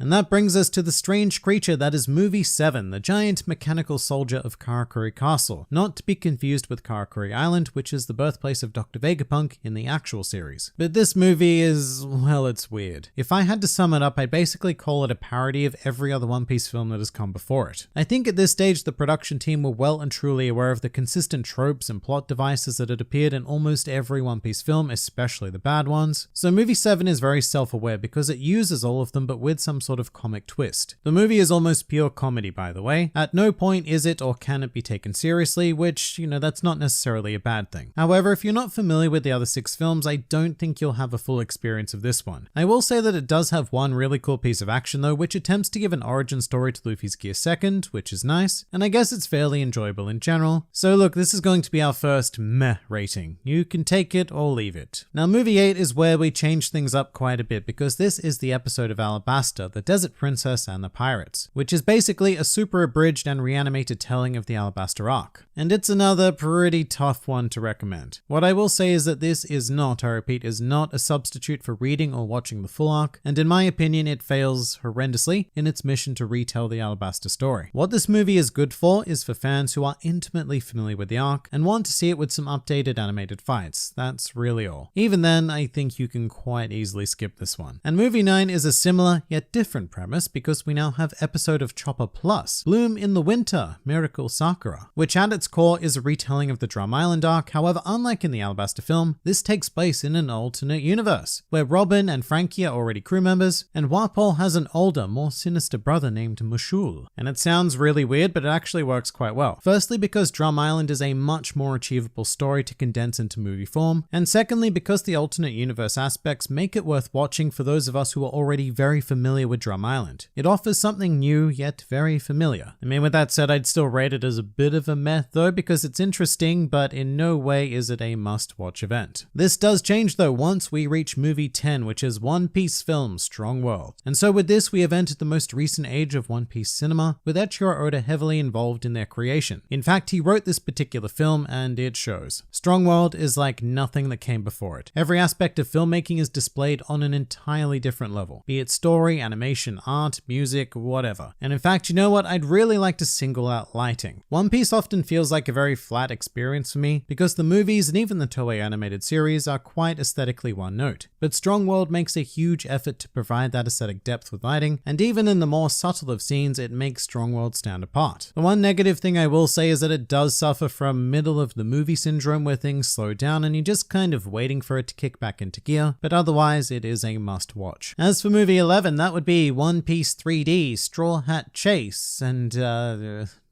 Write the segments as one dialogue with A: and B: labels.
A: And that brings us to the strange creature that is movie 7, the giant mechanical soldier of Karakuri Castle, not to be confused with Karakuri Island, which is the birthplace of Dr. Vegapunk in the actual series. But this movie is, well, it's weird. If I had to sum it up, I'd basically call it a parody of every other One Piece film that has come before it. I think at this stage the production team were well and truly aware of the consistent tropes and plot devices that had appeared in almost every One Piece film, especially the bad ones. So movie 7 is very self-aware because it uses all of them but with some sort of comic twist. The movie is almost pure comedy, by the way. At no point is it or can it be taken seriously, which, that's not necessarily a bad thing. However, if you're not familiar with the other 6 films, I don't think you'll have a full experience of this one. I will say that it does have one really cool piece of action though, which attempts to give an origin story to Luffy's Gear Second, which is nice, and I guess it's fairly enjoyable in general. So look, this is going to be our first meh rating. You can take it or leave it. Now movie 8 is where we change things up quite a bit because this is the episode of Alabasta, the Desert Princess and the Pirates, which is basically a super abridged and reanimated telling of the Alabasta arc. And it's another pretty tough one to recommend. What I will say is that this is not, I repeat, is not a substitute for reading or watching the full arc, and in my opinion it fails horrendously in its mission to retell the Alabasta story. What this movie is good for is for fans who are intimately familiar with the arc and want to see it with some updated animated fights. That's really all. Even then, I think you can quite easily skip this one. And movie 9 is a similar yet different premise because we now have episode of Chopper Plus, Bloom in the Winter, Miracle Sakura, which at its core is a retelling of the Drum Island arc. However, unlike in the Alabasta film, this takes place in an alternate universe, where Robin and Frankie are already crew members, and Walpole has an older, more sinister brother named Mushul. And it sounds really weird, but it actually works quite well. Firstly, because Drum Island is a much more achievable story to condense into movie form, and secondly, because the alternate universe aspects make it worth watching for those of us who are already very familiar with Drum Island. It offers something new, yet very familiar. I mean, with that said, I'd still rate it as a bit of a meh though, because it's interesting, but in no way is it a must-watch event. This does change though once we reach movie 10, which is One Piece film Strong World. And so with this, we have entered the most recent age of One Piece cinema, with Eiichiro Oda heavily involved in their creation. In fact, he wrote this particular film, and it shows. Strong World is like nothing that came before it. Every aspect of filmmaking is displayed on an entirely different level, be it story, animation, art, music, whatever. And in fact, you know what? I'd really like to single out lighting. One Piece often feels like a very flat experience for me, because the movies and even the Toei animated series are quite aesthetically one note. But Strong World makes a huge effort to provide that aesthetic depth with lighting, and even in the more subtle of scenes, it makes Strong World stand apart. The one negative thing I will say is that it does suffer from middle of the movie syndrome, where things slow down and you're just kind of waiting for it to kick back into gear, but otherwise it is a must watch. As for movie 11, that would be One Piece 3D Straw Hat Chase, and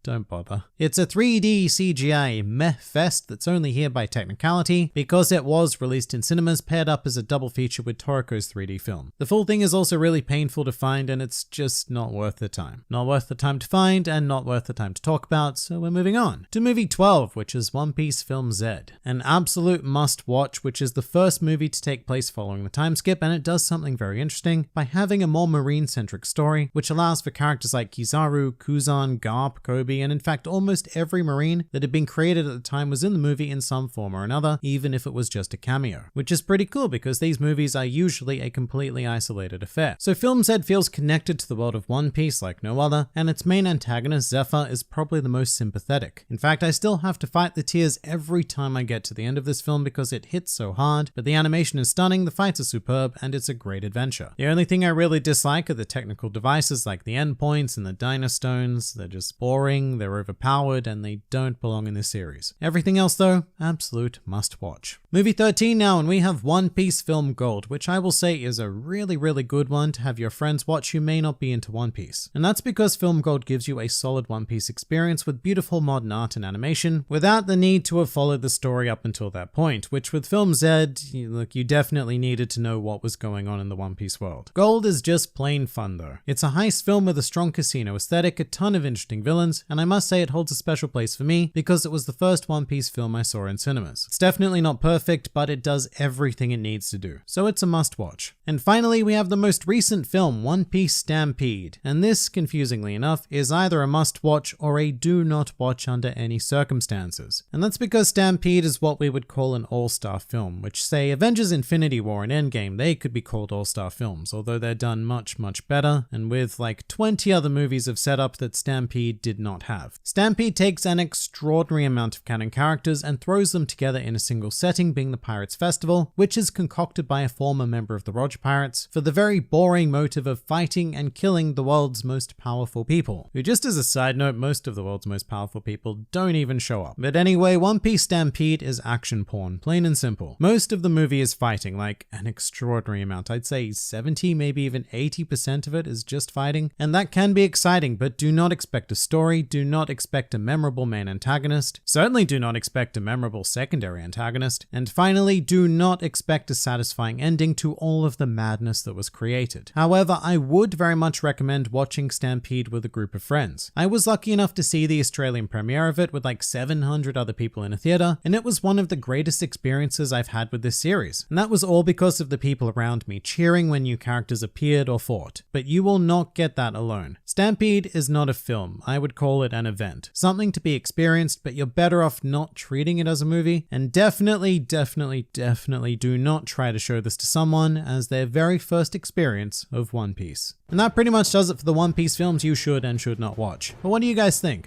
A: don't bother. It's a 3D CGI meh fest that's only here by technicality because it was released in cinemas paired up as a double feature with Toriko's 3D film. The full thing is also really painful to find, and it's just not worth the time. Not worth the time to find and not worth the time to talk about, so we're moving on to movie 12, which is One Piece Film Z. An absolute must watch, which is the first movie to take place following the time skip, and it does something very interesting by having a more marine centric story, which allows for characters like Kizaru, Kuzan, Garp, Kobe, and in fact almost every marine that had been created at the time was in the movie in some form or another, even if it was just a cameo, which is pretty cool because these movies are usually a completely isolated affair. So Film Z feels connected to the world of One Piece like no other, and its main antagonist Zephyr is probably the most sympathetic. In fact, I still have to fight the tears every time I get to the end of this film because it hits so hard, but the animation is stunning, the fights are superb, and it's a great adventure. The only thing I really dislike are the technical devices like the endpoints and the Dynastones. They're just boring, they're overpowered, and they don't belong in this series. Everything else though, absolute must watch. Movie 13 now, and we have One Piece Film Gold, which I will say is a really good one to have your friends watch who may not be into One Piece. And that's because Film Gold gives you a solid One Piece experience with beautiful modern art and animation without the need to have followed the story up until that point, which with Film Z, you definitely needed to know what was going on in the One Piece world. Gold is just plain fun though. It's a heist film with a strong casino aesthetic, a ton of interesting villains, and I must say it holds a special place for me because it was the first One Piece film I saw in cinemas. It's definitely not perfect, but it does everything it needs to do, so it's a must-watch. And finally, we have the most recent film, One Piece Stampede, and this, confusingly enough, is either a must-watch or a do-not-watch under any circumstances. And that's because Stampede is what we would call an all-star film, which say Avengers Infinity War and Endgame, they could be called all-star films, although they're done much, much better, and with like 20 other movies of setup that Stampede did not have. Stampede takes an extraordinary amount of canon characters and throws them together in a single setting, being the Pirates Festival, which is concocted by a former member of the Roger Pirates for the very boring motive of fighting and killing the world's most powerful people, who, just as a side note, most of the world's most powerful people don't even show up. But anyway, One Piece Stampede is action porn, plain and simple. Most of the movie is fighting, like an extraordinary amount. I'd say 70, maybe even 80% of it is just fighting, and that can be exciting, but do not expect a story, do not expect a memorable main antagonist, certainly do not expect a memorable secondary antagonist, and finally, do not expect a satisfying ending to all of the madness that was created. However, I would very much recommend watching Stampede with a group of friends. I was lucky enough to see the Australian premiere of it with like 700 other people in a theater, and it was one of the greatest experiences I've had with this series. And that was all because of the people around me cheering when new characters appeared or fought. But you will not get that alone. Stampede is not a film. I would call it an event. Something to be experienced, but you're better off not treating it as a movie. And definitely do not try to show this to someone as their very first experience of One Piece. And that pretty much does it for the One Piece films you should and should not watch. But what do you guys think?